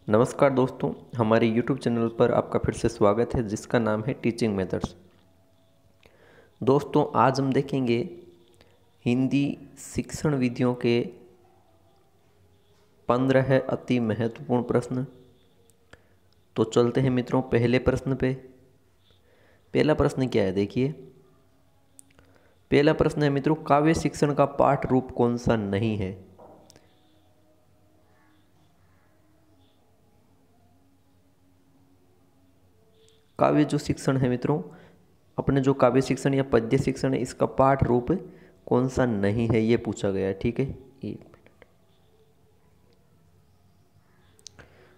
नमस्कार दोस्तों, हमारे YouTube चैनल पर आपका फिर से स्वागत है जिसका नाम है टीचिंग मेथड्स। दोस्तों, आज हम देखेंगे हिंदी शिक्षण विधियों के 15 अति महत्वपूर्ण प्रश्न। तो चलते हैं मित्रों पहले प्रश्न पे। पहला प्रश्न क्या है, देखिए। पहला प्रश्न है मित्रों, काव्य शिक्षण का पाठ रूप कौन सा नहीं है? काव्य जो शिक्षण है मित्रों, अपने जो काव्य शिक्षण या पद्य शिक्षण है, इसका पाठ रूप कौन सा नहीं है, ये पूछा गया है। ठीक है, एक मिनट।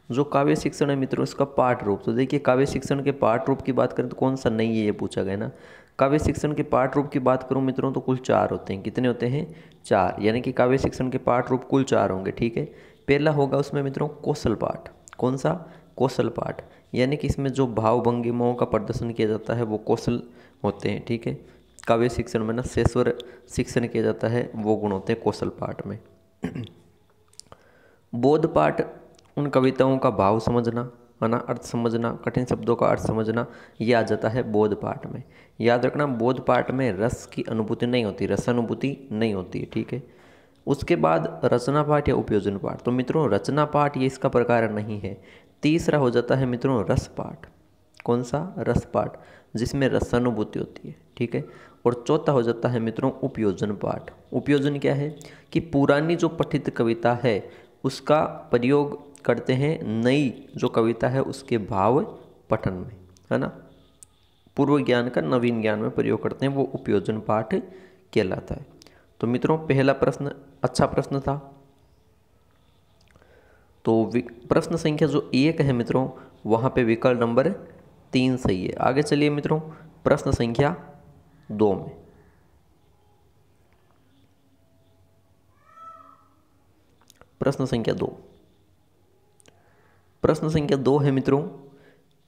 जो काव्य शिक्षण है मित्रों, इसका पाठ रूप, तो देखिए काव्य शिक्षण के पाठ रूप की बात करें तो कौन सा नहीं है, ये पूछा गया ना। काव्य शिक्षण के पाठ रूप की बात करूं मित्रों तो कुल 4 होते हैं। कितने होते हैं? 4, यानी कि काव्य शिक्षण के पाठ रूप कुल 4 होंगे। ठीक है, पहला होगा उसमें मित्रों कौशल पाठ। कौन सा? कौशल पाठ, यानी कि इसमें जो भाव भंगिमाओं का प्रदर्शन किया जाता है वो कौशल होते हैं। ठीक है, काव्य शिक्षण में ना सेस्वर शिक्षण किया जाता है, वो गुण होते हैं कौशल पाठ में। बोध पाठ, उन कविताओं का भाव समझना, है ना, अर्थ समझना, कठिन शब्दों का अर्थ समझना, ये आ जाता है बोध पाठ में। याद रखना, बोध पाठ में रस की अनुभूति नहीं होती, रसानुभूति नहीं होती है। ठीक है, उसके बाद रचना पाठ या उपयोजन पाठ। तो मित्रों रचना पाठ ये इसका प्रकार नहीं है। तीसरा हो जाता है मित्रों रस पाठ। कौन सा? रस पाठ, जिसमें रसानुभूति होती है। ठीक है, और चौथा हो जाता है मित्रों उपयोजन पाठ। उपयोजन क्या है कि पुरानी जो पठित कविता है उसका प्रयोग करते हैं नई जो कविता है उसके भाव पठन में, है ना। पूर्व ज्ञान का नवीन ज्ञान में प्रयोग करते हैं, वो उपयोजन पाठ कहलाता है। तो मित्रों पहला प्रश्न अच्छा प्रश्न था। तो प्रश्न संख्या जो 1 है मित्रों, वहाँ पे विकल्प नंबर 3 सही है। आगे चलिए मित्रों प्रश्न संख्या 2 में। प्रश्न संख्या 2, प्रश्न संख्या 2 है मित्रों,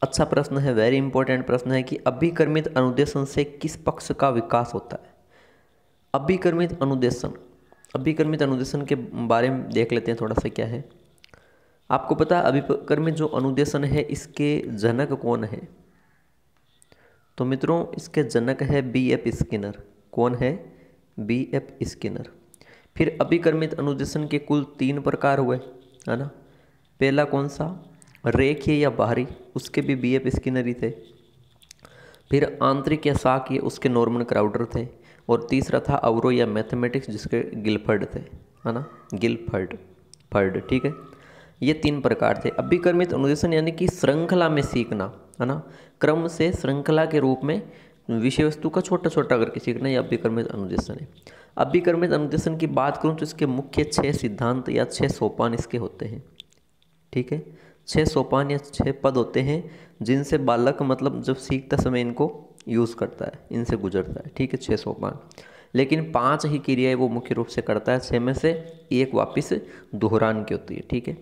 अच्छा प्रश्न है, वेरी इंपॉर्टेंट प्रश्न है कि अभिकर्मित अनुदेशन से किस पक्ष का विकास होता है? अभिकर्मित अनुदेशन, अभिकर्मित अनुदेशन के बारे में देख लेते हैं थोड़ा सा। क्या है आपको पता है अभिकर्मित जो अनुदेशन है इसके जनक कौन है? तो मित्रों इसके जनक है B.F. स्किनर। कौन है? B.F. स्किनर। फिर अभिकर्मित अनुदेशन के कुल 3 प्रकार हुए, है ना। पहला कौन सा? रेखीय या बाहरी, उसके भी B.F. स्किनर ही थे। फिर आंतरिक या साक्य, उसके नॉर्मन क्राउडर थे। और तीसरा था अवरो या मैथमेटिक्स, जिसके गिलफर्ड थे, है ना, गिलफर्ड। ठीक है, ये 3 प्रकार थे। अभिकर्मित अनुदेशन यानी कि श्रृंखला में सीखना, है ना, क्रम से श्रृंखला के रूप में विषय वस्तु का छोटा छोटा करके सीखना, यह अभिकर्मित अनुदेशन है। अभिकर्मित अनुदेशन की बात करूँ तो इसके मुख्य 6 सिद्धांत या 6 सोपान इसके होते हैं। ठीक है, 6 सोपान या 6 पद होते हैं जिनसे बालक मतलब जब सीखता समय इनको यूज़ करता है, इनसे गुजरता है। ठीक है, 6 सोपान, लेकिन 5 ही क्रियाएं वो मुख्य रूप से करता है, 6 में से 1 वापिस दोहरान की होती है। ठीक है,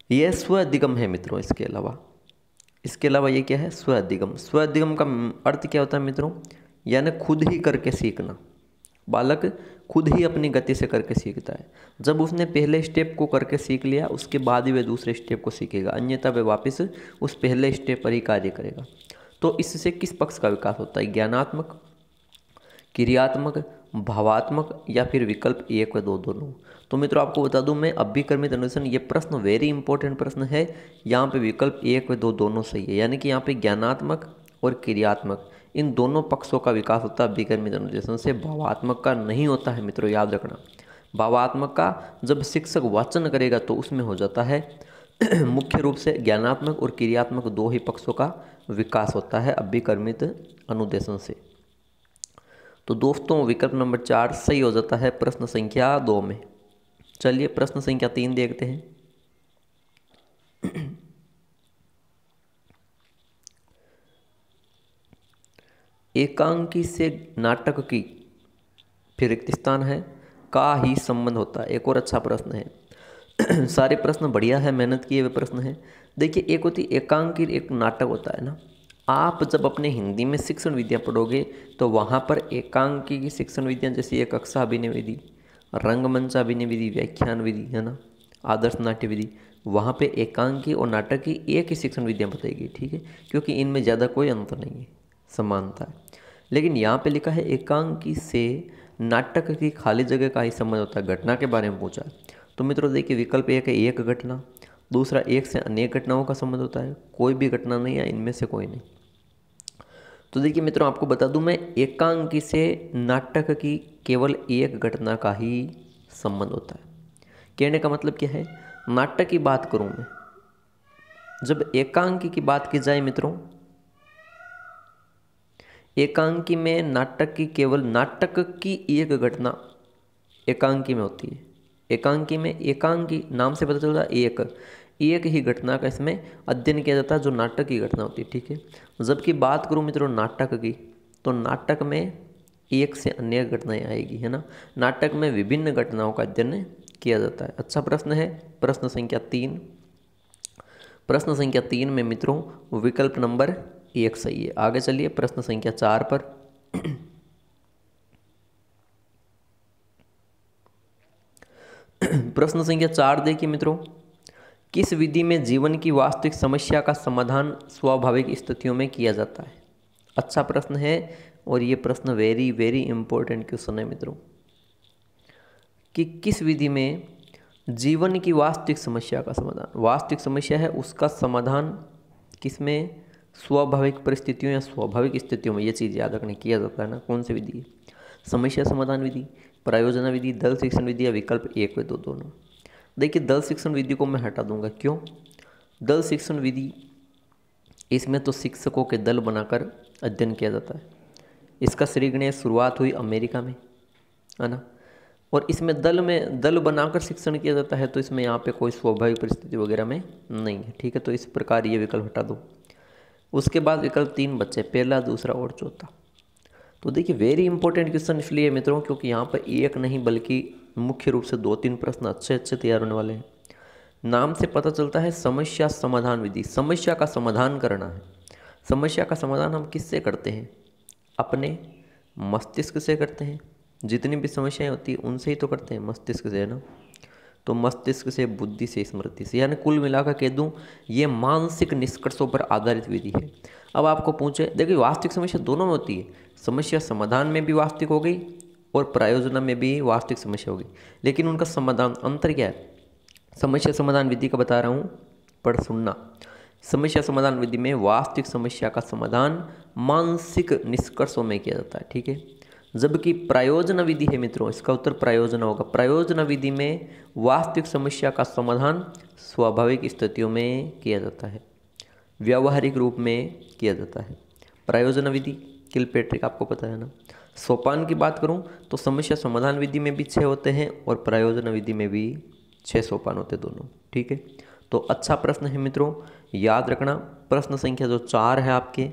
यह स्वअधिगम है मित्रों। इसके अलावा ये क्या है? स्वअधिगम। स्वअधिगम का अर्थ क्या होता है मित्रों? यानी खुद ही करके सीखना। बालक खुद ही अपनी गति से करके सीखता है। जब उसने पहले स्टेप को करके सीख लिया उसके बाद ही वह दूसरे स्टेप को सीखेगा, अन्यथा वह वापस उस पहले स्टेप पर ही कार्य करेगा। तो इससे किस पक्ष का विकास होता है? ज्ञानात्मक, क्रियात्मक, भावात्मक, या फिर विकल्प 1 व 2 दोनों। तो मित्रों आपको बता दूं मैं, अभिकर्मित अनुदेशन ये प्रश्न वेरी इंपॉर्टेंट प्रश्न है। यहाँ पे विकल्प 1 व 2 दोनों सही है, यानी कि यहाँ पे ज्ञानात्मक और क्रियात्मक इन दोनों पक्षों का विकास होता है अभिकर्मित अनुदेशन से, भावात्मक का नहीं होता है मित्रों, याद रखना। भावात्मक का जब शिक्षक वाचन करेगा तो उसमें हो जाता है मुख्य रूप से ज्ञानात्मक और क्रियात्मक 2 ही पक्षों का विकास होता है अभिकर्मित अनुदेशन से। तो दोस्तों विकल्प नंबर 4 सही हो जाता है प्रश्न संख्या 2 में। चलिए प्रश्न संख्या 3 देखते हैं। एकांकी से नाटक की फिर रिक्त स्थान है का ही संबंध होता है। एक और अच्छा प्रश्न है सारे प्रश्न बढ़िया है, मेहनत किए हुए प्रश्न है। देखिए एक होती एकांकी, एक नाटक होता है ना। आप जब अपने हिंदी में शिक्षण विद्या पढ़ोगे तो वहाँ पर एकांकी की शिक्षण विद्या जैसे एक कक्षा अभिनय विधि, रंगमंच अभिनय विधि, व्याख्यान विधि, है ना, आदर्श नाट्य विधि, वहाँ पे एकांकी और नाटक की एक ही शिक्षण विधियाँ बताएगी, ठीक है, क्योंकि इनमें ज़्यादा कोई अंतर नहीं है, समानता है। लेकिन यहाँ पे लिखा है एकांकी से नाटक की खाली जगह का ही संबंध होता है, घटना के बारे में पूछा है। तो मित्रों देखिए विकल्प एक है एक घटना, दूसरा एक से अनेक घटनाओं का संबंध होता है, कोई भी घटना नहीं है, इनमें से कोई नहीं। तो देखिए मित्रों आपको बता दूं मैं, एकांकी से नाटक की केवल एक घटना का ही संबंध होता है। कहने का मतलब क्या है, नाटक की बात करूं मैं, जब एकांकी की बात की जाए मित्रों, एकांकी में नाटक की केवल नाटक की एक घटना एकांकी में होती है। एकांकी में एकांकी नाम से पता चलता है एक ही घटना का इसमें अध्ययन किया जाता है जो नाटक की घटना होती है, ठीक है। जबकि बात करूं मित्रों नाटक की, तो नाटक में एक से अनेक घटनाएं आएगी, है ना। नाटक में विभिन्न घटनाओं का अध्ययन किया जाता है। अच्छा प्रश्न है प्रश्न संख्या 3। प्रश्न संख्या 3 में मित्रों विकल्प नंबर 1 सही है। आगे चलिए प्रश्न संख्या 4 पर। प्रश्न संख्या 4 देखिए मित्रों, किस विधि में जीवन की वास्तविक समस्या का समाधान स्वाभाविक स्थितियों में किया जाता है। अच्छा प्रश्न है और ये प्रश्न वेरी वेरी इंपॉर्टेंट क्वेश्चन है मित्रों, कि किस विधि में जीवन की वास्तविक समस्या का समाधान, वास्तविक समस्या है उसका समाधान किसमें, स्वाभाविक परिस्थितियों या स्वाभाविक स्थितियों में, ये चीज़ याद रखने किया जाता है ना। कौन सी विधि है, समस्या समाधान विधि, प्रायोजना विधि, दल शिक्षण विधि या विकल्प 1 व 2 दोनों। देखिए दल शिक्षण विधि को मैं हटा दूंगा, क्यों, दल शिक्षण विधि इसमें तो शिक्षकों के दल बनाकर अध्ययन किया जाता है। इसका श्रीगणेश शुरुआत हुई अमेरिका में, है ना, और इसमें दल बनाकर शिक्षण किया जाता है, तो इसमें यहाँ पे कोई स्वाभाविक परिस्थिति वगैरह में नहीं है, ठीक है। तो इस प्रकार ये विकल्प हटा दो। उसके बाद विकल्प 3 बच्चे, पहला दूसरा और चौथा। तो देखिए वेरी इंपॉर्टेंट क्वेश्चन इसलिए मित्रों क्योंकि यहाँ पर एक नहीं बल्कि मुख्य रूप से 2-3 प्रश्न अच्छे तैयार होने वाले हैं। नाम से पता चलता है समस्या समाधान विधि, समस्या का समाधान करना है। समस्या का समाधान हम किससे करते हैं, अपने मस्तिष्क से करते हैं। जितनी भी समस्याएं होती हैं उनसे ही तो करते हैं, मस्तिष्क से, है ना। तो मस्तिष्क से, बुद्धि से, स्मृति से, यानी कुल मिलाकर कह दूं ये मानसिक निष्कर्षों पर आधारित विधि है। अब आपको पूछे, देखिए वास्तविक समस्या दोनों में होती है, समस्या समाधान में भी वास्तविक हो गई और प्रायोजना में भी वास्तविक समस्या हो गई, लेकिन उनका समाधान अंतर क्या है। समस्या समाधान विधि का बता रहा हूँ, पर सुनना। समस्या समाधान विधि में वास्तविक समस्या का समाधान मानसिक निष्कर्षों में किया जाता है, ठीक है। जबकि प्रायोजना विधि है मित्रों, इसका उत्तर प्रायोजना होगा। प्रायोजना विधि में वास्तविक समस्या का समाधान स्वाभाविक स्थितियों में किया जाता है, व्यावहारिक रूप में किया जाता है। प्रायोजना विधि किलपेट्रिक आपको पता है ना। सोपान की बात करूं तो समस्या समाधान विधि में भी 6 होते हैं और प्रायोजना विधि में भी 6 सोपान होते दोनों, ठीक है। तो अच्छा प्रश्न है मित्रों, याद रखना। प्रश्न संख्या जो 4 है आपके,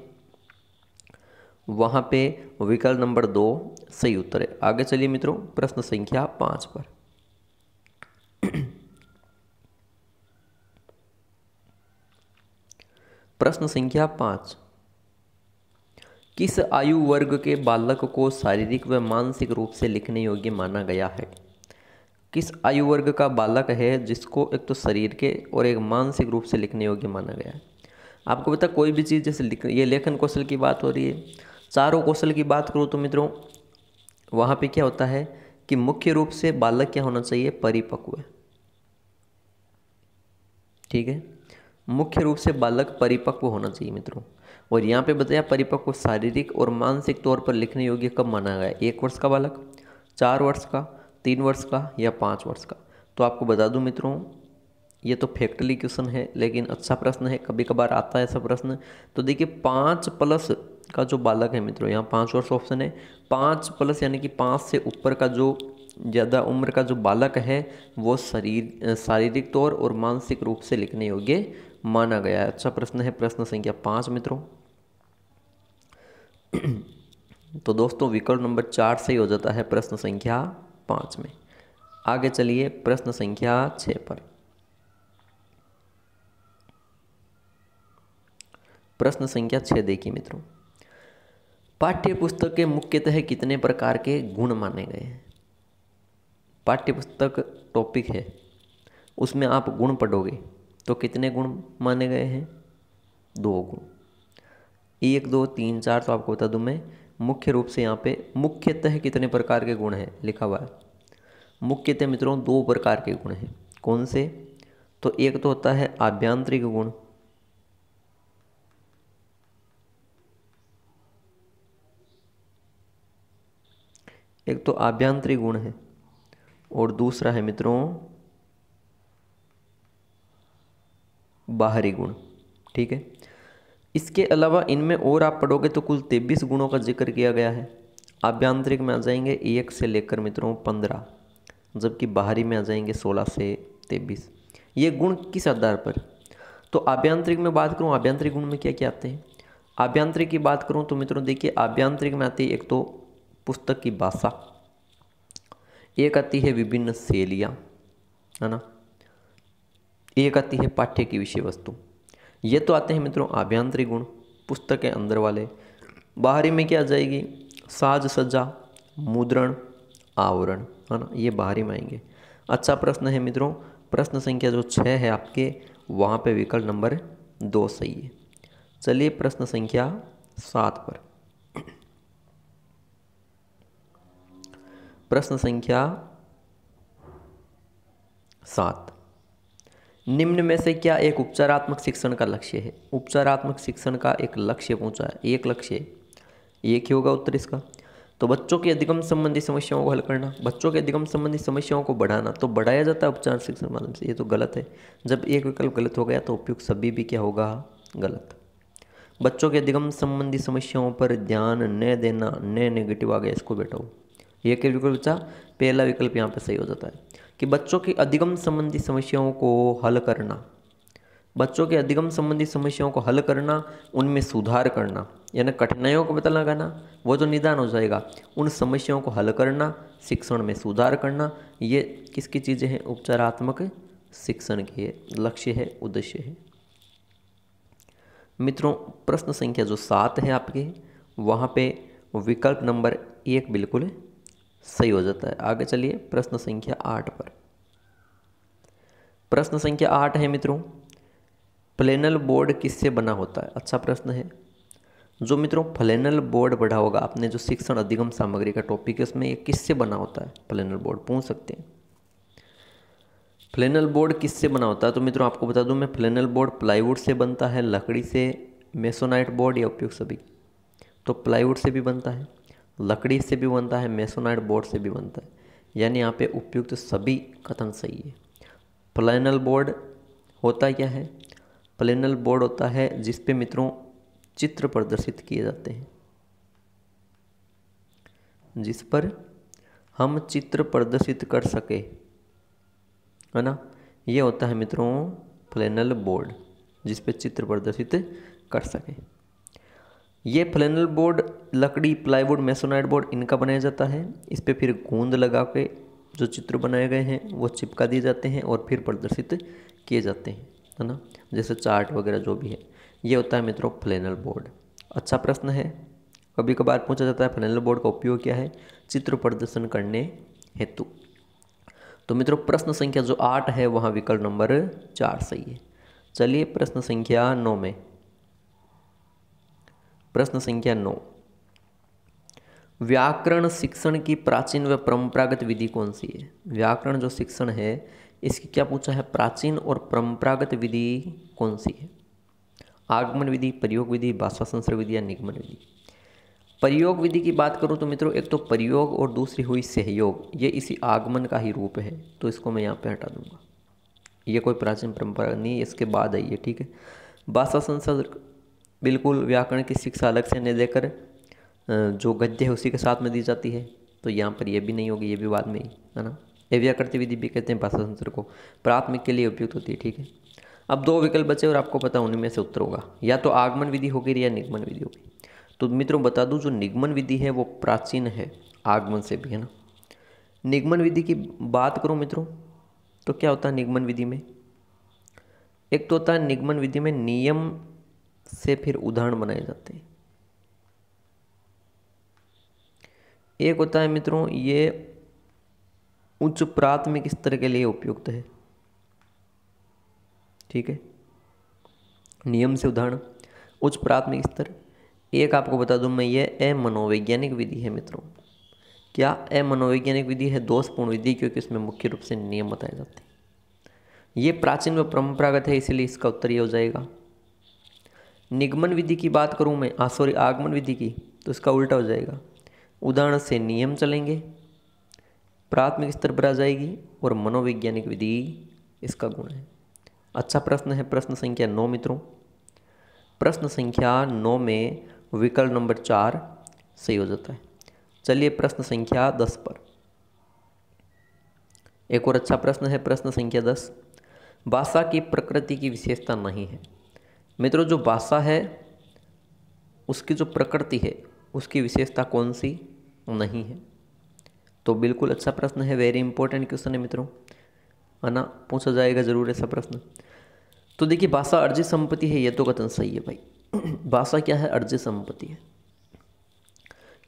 वहाँ पे विकल्प नंबर 2 सही उत्तर है। आगे चलिए मित्रों प्रश्न संख्या 5 पर। प्रश्न संख्या 5, किस आयु वर्ग के बालक को शारीरिक व मानसिक रूप से लिखने योग्य माना गया है। किस आयु वर्ग का बालक है जिसको एक तो शरीर के और एक मानसिक रूप से लिखने योग्य माना गया है। आपको पता कोई भी चीज़ जैसे ये लेखन कौशल की बात हो रही है, चारों कौशल की बात करूँ तो मित्रों वहाँ पे क्या होता है कि मुख्य रूप से बालक क्या होना चाहिए, परिपक्व, ठीक है। मुख्य रूप से बालक परिपक्व होना चाहिए मित्रों। और यहाँ पे बताया परिपक्व शारीरिक और मानसिक तौर पर लिखने योग्य कब माना गया, 1 वर्ष का बालक, 4 वर्ष का, 3 वर्ष का या 5 वर्ष का। तो आपको बता दूं मित्रों ये तो फैक्टली क्वेश्चन है लेकिन अच्छा प्रश्न है, कभी कभार आता है ऐसा प्रश्न। तो देखिए 5+ का जो बालक है मित्रों, यहाँ 5 वर्ष ऑप्शन है, 5+ यानी कि 5 से ऊपर का जो ज़्यादा उम्र का जो बालक है वो शारीरिक तौर और मानसिक रूप से लिखने योग्य माना गया है। अच्छा प्रश्न है प्रश्न संख्या 5 मित्रों। तो दोस्तों विकल्प नंबर 4 सही हो जाता है प्रश्न संख्या 5 में। आगे चलिए प्रश्न संख्या 6 पर। प्रश्न संख्या 6 देखिए मित्रों, पाठ्य पुस्तक के मुख्यतः कितने प्रकार के गुण माने गए हैं। पाठ्य पुस्तक टॉपिक है उसमें आप गुण पढ़ोगे तो कितने गुण माने गए हैं? 2 गुण। 1 2 3 4 तो आपको बता दूं मैं। मुख्य रूप से यहाँ पे मुख्यतः कितने प्रकार के गुण हैं लिखा हुआ है। मुख्यतः मित्रों 2 प्रकार के गुण हैं। कौन से? तो एक तो होता है आभ्यंतरिक गुण, एक तो आभ्यंतरिक गुण है और दूसरा है मित्रों बाहरी गुण। ठीक है। इसके अलावा इनमें और आप पढ़ोगे तो कुल 23 गुणों का जिक्र किया गया है। आभ्यंतरिक में आ जाएंगे 1 से लेकर मित्रों 15, जबकि बाहरी में आ जाएंगे 16 से 23। ये गुण किस आधार पर? तो आभ्यंतरिक में बात करूं, आभ्यंतरिक गुण में क्या क्या आते हैं? आभ्यंतरिक की बात करूं तो मित्रों देखिए, आभ्यंतरिक में आती है एक तो पुस्तक की भाषा, एक आती है विभिन्न शैलियाँ, है ना, एक आती है पाठ्य की विषय वस्तु। ये तो आते हैं मित्रों आभ्यंतरिक गुण, पुस्तक के अंदर वाले। बाहरी में क्या आ जाएगी? साज सज्जा, मुद्रण, आवरण, है ना, ये बाहरी में आएंगे। अच्छा प्रश्न है मित्रों, प्रश्न संख्या जो 6 है आपके, वहाँ पे विकल्प नंबर 2 सही है। चलिए प्रश्न संख्या 7 पर। प्रश्न संख्या 7, निम्न में से क्या एक उपचारात्मक शिक्षण का लक्ष्य है? उपचारात्मक शिक्षण का एक लक्ष्य पूछा है, एक लक्ष्य है, एक ही होगा उत्तर इसका। तो बच्चों के अधिगम संबंधी समस्याओं को हल करना, बच्चों के अधिगम संबंधी समस्याओं को बढ़ाना, तो बढ़ाया जाता है उपचार शिक्षण माध्यम से, ये तो गलत है। जब एक विकल्प गलत हो गया तो उपयुक्त सभी भी क्या होगा? गलत। बच्चों के अधिगम संबंधी समस्याओं पर ध्यान न देना, न नेगेटिव आ गया, इसको बैठाओ। ये क्या विकल्प बचा? पहला विकल्प यहाँ पे सही हो जाता है कि बच्चों की अधिगम संबंधी समस्याओं को हल करना, बच्चों के अधिगम संबंधी समस्याओं को हल करना, उनमें सुधार करना, यानी कठिनाइयों को पता लगाना, वो तो निदान हो जाएगा, उन समस्याओं को हल करना, शिक्षण में सुधार करना, ये किसकी चीज़ें हैं? उपचारात्मक शिक्षण के लक्ष्य है, उद्देश्य है। मित्रों प्रश्न संख्या जो 7 है आपके, वहाँ पे विकल्प नंबर 1 बिल्कुल सही हो जाता है। आगे चलिए प्रश्न संख्या 8 पर। प्रश्न संख्या 8 है मित्रों, फ्लैनल बोर्ड किससे बना होता है? अच्छा प्रश्न है। जो मित्रों फ्लैनल बोर्ड पढ़ा होगा आपने, जो शिक्षण अधिगम सामग्री का टॉपिक है, उसमें ये किससे बना होता है? फ्लैनल बोर्ड पूछ सकते हैं। फ्लैनल बोर्ड किससे बना होता है? तो मित्रों आपको बता दूं मैं, फ्लैनल बोर्ड प्लाईवुड से बनता है, लकड़ी से, मेसोनाइट बोर्ड या उपयुक्त सभी। तो प्लाईवुड से भी बनता है, लकड़ी से भी बनता है, मेसोनाइट बोर्ड से भी बनता है, यानी यहाँ पे उपयुक्त सभी कथन सही है। फ्लैनल बोर्ड होता क्या है? फ्लैनल बोर्ड होता है जिस पे मित्रों चित्र प्रदर्शित किए जाते हैं, जिस पर हम चित्र प्रदर्शित कर सके, है ना, ये होता है मित्रों फ्लैनल बोर्ड, जिस पे चित्र प्रदर्शित कर सके। ये फ्लैनल बोर्ड लकड़ी, प्लाईवुड, मेसोनाइट बोर्ड इनका बनाया जाता है। इस पे फिर गोंद लगा के जो चित्र बनाए गए हैं वो चिपका दिए जाते हैं और फिर प्रदर्शित किए जाते हैं, है ना, जैसे चार्ट वगैरह जो भी है। ये होता है मित्रों फ्लैनल बोर्ड। अच्छा प्रश्न है, कभी कभार पूछा जाता है फ्लैनल बोर्ड का उपयोग क्या है? चित्र प्रदर्शन करने हेतु। तो मित्रों प्रश्न संख्या जो 8 है वहाँ विकल्प नंबर 4 सही है। चलिए प्रश्न संख्या 9 में। प्रश्न संख्या 9, व्याकरण शिक्षण की प्राचीन व परंपरागत विधि कौन सी है? व्याकरण जो शिक्षण है इसकी क्या पूछा है? प्राचीन और परंपरागत विधि कौन सी है? आगमन विधि, प्रयोग विधि, भाषा संश्रय विधि या निगमन विधि। प्रयोग विधि की बात करूं तो मित्रों एक तो प्रयोग और दूसरी हुई सहयोग, ये इसी आगमन का ही रूप है, तो इसको मैं यहाँ पे हटा दूंगा। ये कोई प्राचीन परंपरा नहीं, इसके बाद आई है, ठीक है। भाषा संश्रय बिल्कुल व्याकरण की शिक्षा अलग से नहीं देकर जो गद्य है उसी के साथ में दी जाती है, तो यहाँ पर ये भी नहीं होगी, ये भी बाद में ही, है ना। व्याकृति विधि भी कहते हैं भाषा संश्रय को, प्राथमिक के लिए उपयुक्त होती है, ठीक है। अब 2 विकल्प बचे और आपको पता उनमें से उत्तर होगा, या तो आगमन विधि होगी या निगमन विधि होगी। तो मित्रों बता दूं जो निगमन विधि है वो प्राचीन है आगमन से भी, है ना। निगमन विधि की बात करूं मित्रों तो क्या होता है निगमन विधि में? एक तो होता है निगमन विधि में नियम से फिर उदाहरण बनाए जाते हैं। एक होता है मित्रों ये उच्च प्राथमिक स्तर के लिए उपयुक्त है, ठीक है। नियम से उदाहरण, उच्च प्राथमिक स्तर। एक आपको बता दूं मैं, ये अमनोवैज्ञानिक विधि है मित्रों। क्या अमनोवैज्ञानिक विधि है? दोषपूर्ण विधि, क्योंकि इसमें मुख्य रूप से नियम बताए जाते हैं। ये प्राचीन व परंपरागत है, इसलिए इसका उत्तर ये हो जाएगा। निगमन विधि की बात करूं मैं, आगमन विधि की, तो इसका उल्टा हो जाएगा। उदाहरण से नियम चलेंगे, प्राथमिक स्तर पर आ जाएगी, और मनोवैज्ञानिक विधि इसका गुण है। अच्छा प्रश्न है प्रश्न संख्या 9 मित्रों। प्रश्न संख्या 9 में विकल्प नंबर 4 सही हो जाता है। चलिए प्रश्न संख्या 10 पर। एक और अच्छा प्रश्न है प्रश्न संख्या 10। भाषा की प्रकृति की विशेषता नहीं है। मित्रों, जो भाषा है उसकी जो प्रकृति है उसकी विशेषता कौन सी नहीं है? तो बिल्कुल अच्छा प्रश्न है, वेरी इंपॉर्टेंट क्वेश्चन है मित्रों, है ना, पूछा जाएगा जरूर ऐसा प्रश्न। तो देखिए, भाषा अर्जित संपत्ति है, ये तो कथन सही है भाई। भाषा क्या है? अर्जित संपत्ति है।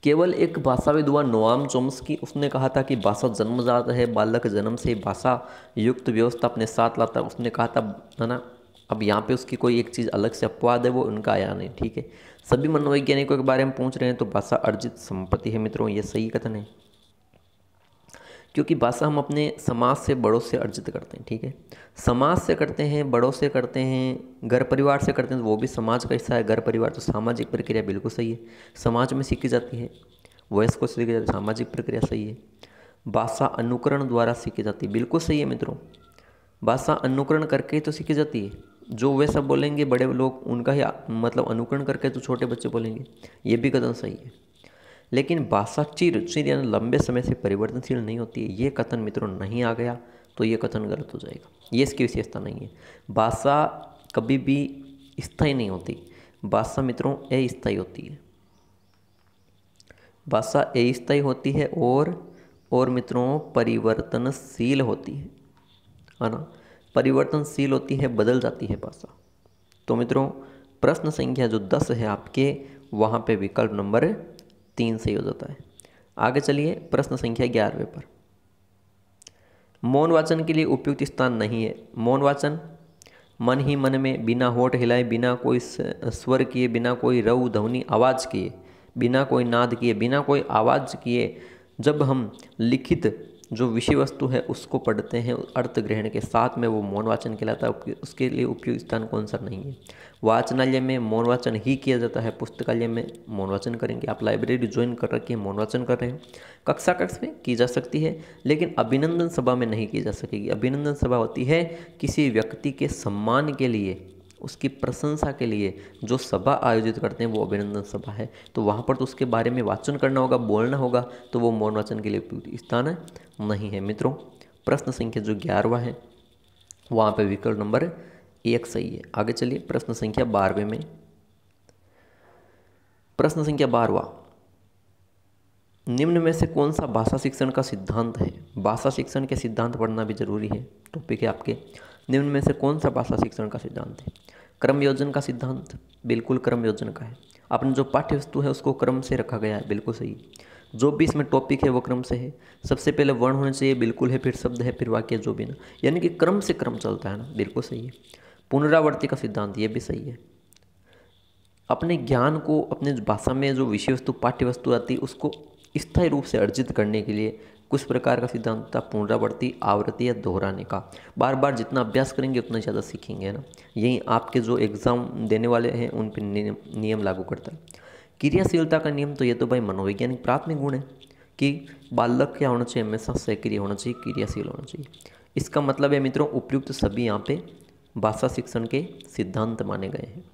केवल एक भाषाविद हुआ नोआम चोम्स्की, उसने कहा था कि भाषा जन्मजात है, बालक जन्म से भाषा युक्त व्यवस्था अपने साथ लाता है, उसने कहा था, है ना। अब यहाँ पे उसकी कोई एक चीज़ अलग से अपवाद है, वो उनका आया नहीं, ठीक है। सभी मनोवैज्ञानिकों के बारे में पूछ रहे हैं, तो भाषा अर्जित संपत्ति है मित्रों, ये सही कथन है। क्योंकि भाषा हम अपने समाज से, बड़ों से अर्जित करते हैं, ठीक है। समाज से करते हैं, बड़ों से करते हैं, घर परिवार से करते हैं, तो वो भी समाज का हिस्सा है। घर परिवार तो सामाजिक प्रक्रिया, बिल्कुल सही है, समाज में सीखी जाती है। वयस्कों से सीखी जाती है, सामाजिक प्रक्रिया, सही है। भाषा अनुकरण द्वारा सीखी जाती है, बिल्कुल सही है मित्रों। भाषा अनुकरण करके तो सीखी जाती है, जो वे सब बोलेंगे बड़े लोग, उनका ही मतलब अनुकरण करके तो छोटे बच्चे बोलेंगे, ये भी कथन सही है। लेकिन भाषा चिर यानी लंबे समय से परिवर्तनशील नहीं होती है, ये कथन मित्रों नहीं आ गया, तो ये कथन गलत हो जाएगा, ये इसकी विशेषता नहीं है। भाषा कभी भी स्थायी नहीं होती, भाषा मित्रों अस्थायी होती है। भाषा अस्थायी होती है और मित्रों परिवर्तनशील होती है ना, परिवर्तनशील होती है, बदल जाती है भाषा। तो मित्रों, प्रश्न संख्या जो 10 है आपके, वहाँ पे विकल्प नंबर 3 सही हो जाता है। आगे चलिए प्रश्न संख्या 11वें पर। मौन वाचन के लिए उपयुक्त स्थान नहीं है। मौन वाचन मन ही मन में, बिना होठ हिलाए, बिना कोई स्वर किए, बिना कोई रव ध्वनि आवाज़ किए, बिना कोई नाद किए, बिना कोई आवाज़ किए, जब हम लिखित जो विषय वस्तु है उसको पढ़ते हैं अर्थ ग्रहण के साथ में, वो मौन वाचन कहलाता है। उसके लिए उपयुक्त स्थान कौन सा नहीं है? वाचनालय में मौन वाचन ही किया जाता है, पुस्तकालय में मौन वाचन करेंगे। आप लाइब्रेरी ज्वाइन कर रखी है, मौन वाचन कर रहे हैं, कक्षा कक्ष में की जा सकती है, लेकिन अभिनंदन सभा में नहीं की जा सकेगी। अभिनंदन सभा होती है किसी व्यक्ति के सम्मान के लिए, उसकी प्रशंसा के लिए जो सभा आयोजित करते हैं, वो अभिनंदन सभा है। तो वहाँ पर तो उसके बारे में वाचन करना होगा, बोलना होगा, तो वो मौन वाचन के लिए उपयुक्त स्थान नहीं है मित्रों। प्रश्न संख्या जो 11वां है, वहाँ पे विकल्प नंबर 1 सही है। आगे चलिए प्रश्न संख्या 12वें में। प्रश्न संख्या 12वां, निम्न में से कौन सा भाषा शिक्षण का सिद्धांत है? भाषा शिक्षण के सिद्धांत पढ़ना भी जरूरी है, टॉपिक है आपके। निम्न में से कौन सा भाषा शिक्षण का सिद्धांत है? क्रम योजन का सिद्धांत, बिल्कुल क्रम योजन का है। अपने जो पाठ्य वस्तु है उसको क्रम से रखा गया है, बिल्कुल सही। जो भी इसमें टॉपिक है वो क्रम से है, सबसे पहले वर्ण होने चाहिए, बिल्कुल है, फिर शब्द है, फिर वाक्य, जो भी ना, यानी कि क्रम से क्रम चलता है ना, बिल्कुल सही है। पुनरावृत्ति का सिद्धांत, ये भी सही है। अपने ज्ञान को, अपने भाषा में जो विषय वस्तु पाठ्य वस्तु आती है उसको स्थायी रूप से अर्जित करने के लिए कुछ प्रकार का सिद्धांत था, पुनरावृत्ति, आवृत्ति या दोहराने का। बार बार जितना अभ्यास करेंगे उतना ज़्यादा सीखेंगे, है ना। यही आपके जो एग्ज़ाम देने वाले हैं उन पर नियम लागू करता है। क्रियाशीलता का नियम, तो ये तो भाई मनोवैज्ञानिक प्राथमिक गुण है कि बालक क्या होना चाहिए, हमेशा सक्रिय होना चाहिए, क्रियाशील होना चाहिए। इसका मतलब है मित्रों, उपयुक्त सभी यहाँ पे भाषा शिक्षण के सिद्धांत माने गए हैं।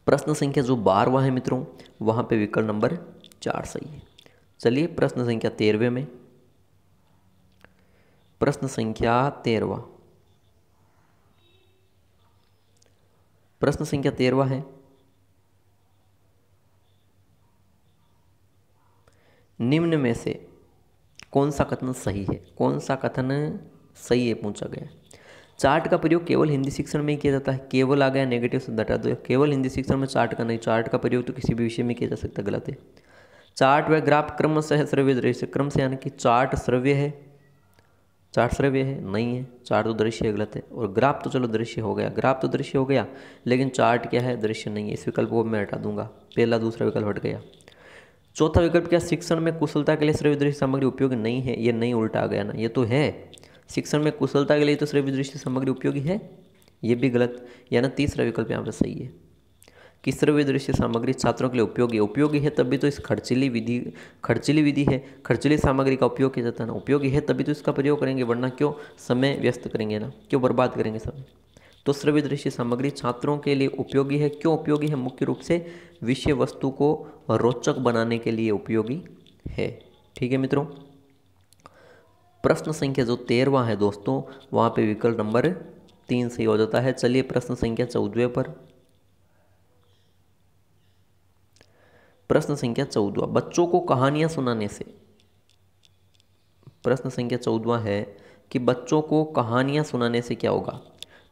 प्रश्न संख्या जो 12वां है मित्रों, वहाँ पे विकल्प नंबर 4 सही है। चलिए प्रश्न संख्या 13वें में। प्रश्न संख्या 13वां, प्रश्न संख्या 13वां है, निम्न में से कौन सा कथन सही है? कौन सा कथन सही है पूछा गया। चार्ट का प्रयोग केवल हिंदी शिक्षण में ही किया जाता है। केवल आ गया, नेगेटिव से हटा दो, केवल हिंदी शिक्षण में चार्ट का नहीं, चार्ट का प्रयोग तो किसी भी विषय में किया जा सकता है, गलत है। चार्ट व ग्राफ क्रमशः श्रव्य दृश्य, क्रम से यानी कि चार्ट श्रव्य है चार्ट श्रव्य है? नहीं है। चार्ट तो दृश्य है, गलत है। और ग्राफ तो चलो दृश्य हो गया, ग्राफ तो दृश्य हो गया, लेकिन चार्ट क्या है? दृश्य नहीं है। इस विकल्प को मैं हटा दूंगा, पहला दूसरा विकल्प हट गया। चौथा विकल्प क्या? शिक्षण में कुशलता के लिए श्रव्य दृश्य सामग्री उपयोगी नहीं है? ये नहीं, उल्टा आ गया ना, ये तो है। शिक्षण में कुशलता के लिए तो श्रव्य दृश्य सामग्री उपयोगी है, ये भी गलत। या ना तीसरा विकल्प यहाँ पर सही है कि श्रव्य दृश्य सामग्री छात्रों के लिए उपयोगी है। उपयोगी है तभी तो इस खर्चीली विधि है, खर्चीली सामग्री का उपयोग किया जाता है ना। उपयोगी है तभी तो इसका प्रयोग करेंगे, वरना क्यों समय व्यस्त करेंगे ना, क्यों बर्बाद करेंगे समय। तो श्रव्य दृश्य सामग्री छात्रों के लिए उपयोगी है। क्यों उपयोगी है? मुख्य रूप से विषय वस्तु को रोचक बनाने के लिए उपयोगी है। ठीक है मित्रों, प्रश्न संख्या जो 13वां है दोस्तों, वहां पे विकल्प नंबर 3 सही हो जाता है। चलिए प्रश्न संख्या 14 पर। प्रश्न संख्या 14, बच्चों को कहानियां सुनाने से। प्रश्न संख्या 14 है कि बच्चों को कहानियां सुनाने से क्या होगा?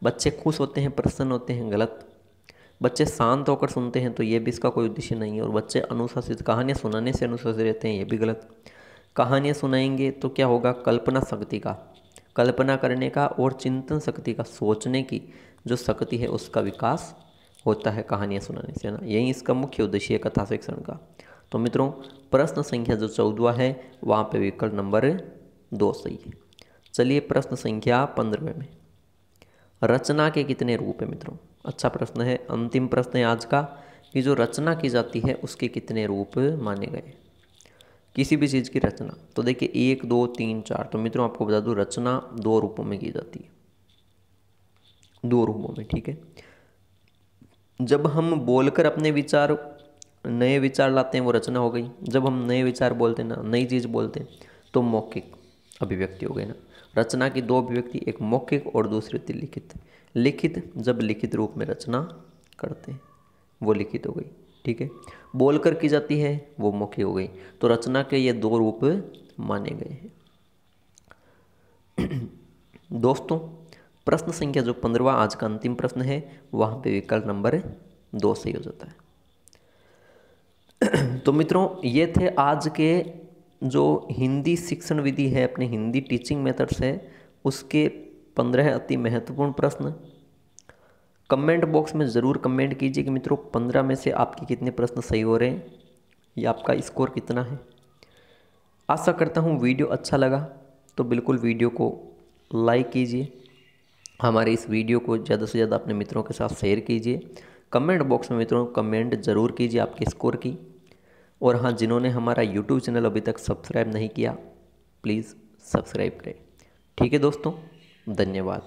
बच्चे खुश होते हैं, प्रसन्न होते हैं, गलत। बच्चे शांत होकर सुनते हैं, तो ये भी इसका कोई उद्देश्य नहीं है। और बच्चे अनुशासित, कहानियां सुनाने से अनुशासित रहते हैं, ये भी गलत। कहानियां सुनाएंगे तो क्या होगा? कल्पना शक्ति का, कल्पना करने का और चिंतन शक्ति का, सोचने की जो शक्ति है उसका विकास होता है कहानियां सुनाने से, है ना। यही इसका मुख्य उद्देश्य है कथा शिक्षण का। तो मित्रों, प्रश्न संख्या जो 14 है वहाँ पे विकल्प नंबर 2 सही है। चलिए प्रश्न संख्या 15 में, रचना के कितने रूप है मित्रों? अच्छा प्रश्न है, अंतिम प्रश्न है आज का, कि जो रचना की जाती है उसके कितने रूप माने गए? किसी भी चीज़ की रचना, तो देखिए 1 2 3 4। तो मित्रों आपको बता दूं, रचना 2 रूपों में की जाती है, 2 रूपों में। ठीक है, जब हम बोलकर अपने विचार, नए विचार लाते हैं, वो रचना हो गई। जब हम नए विचार बोलते हैं ना, नई चीज़ बोलते हैं, तो मौखिक अभिव्यक्ति हो गई ना। रचना की 2 अभिव्यक्ति, एक मौखिक और दूसरी होती लिखित। लिखित, जब लिखित रूप में रचना करते हैं वो लिखित हो गई। ठीक है, बोलकर की जाती है वो मौखिक हो गई। तो रचना के ये 2 रूप माने गए हैं। दोस्तों, प्रश्न संख्या जो 15वां आज का अंतिम प्रश्न है, वहाँ पे विकल्प नंबर 2 सही हो जाता है। तो मित्रों, ये थे आज के जो हिंदी शिक्षण विधि है, अपने हिंदी टीचिंग मेथड्स है, उसके 15 अति महत्वपूर्ण प्रश्न। कमेंट बॉक्स में ज़रूर कमेंट कीजिए कि मित्रों 15 में से आपके कितने प्रश्न सही हो रहे हैं, या आपका स्कोर कितना है। आशा करता हूँ वीडियो अच्छा लगा तो बिल्कुल वीडियो को लाइक कीजिए, हमारे इस वीडियो को ज़्यादा से ज़्यादा अपने मित्रों के साथ शेयर कीजिए। कमेंट बॉक्स में मित्रों कमेंट ज़रूर कीजिए आपके स्कोर की। और हाँ, जिन्होंने हमारा यूट्यूब चैनल अभी तक सब्सक्राइब नहीं किया, प्लीज़ सब्सक्राइब करें। ठीक है दोस्तों, धन्यवाद।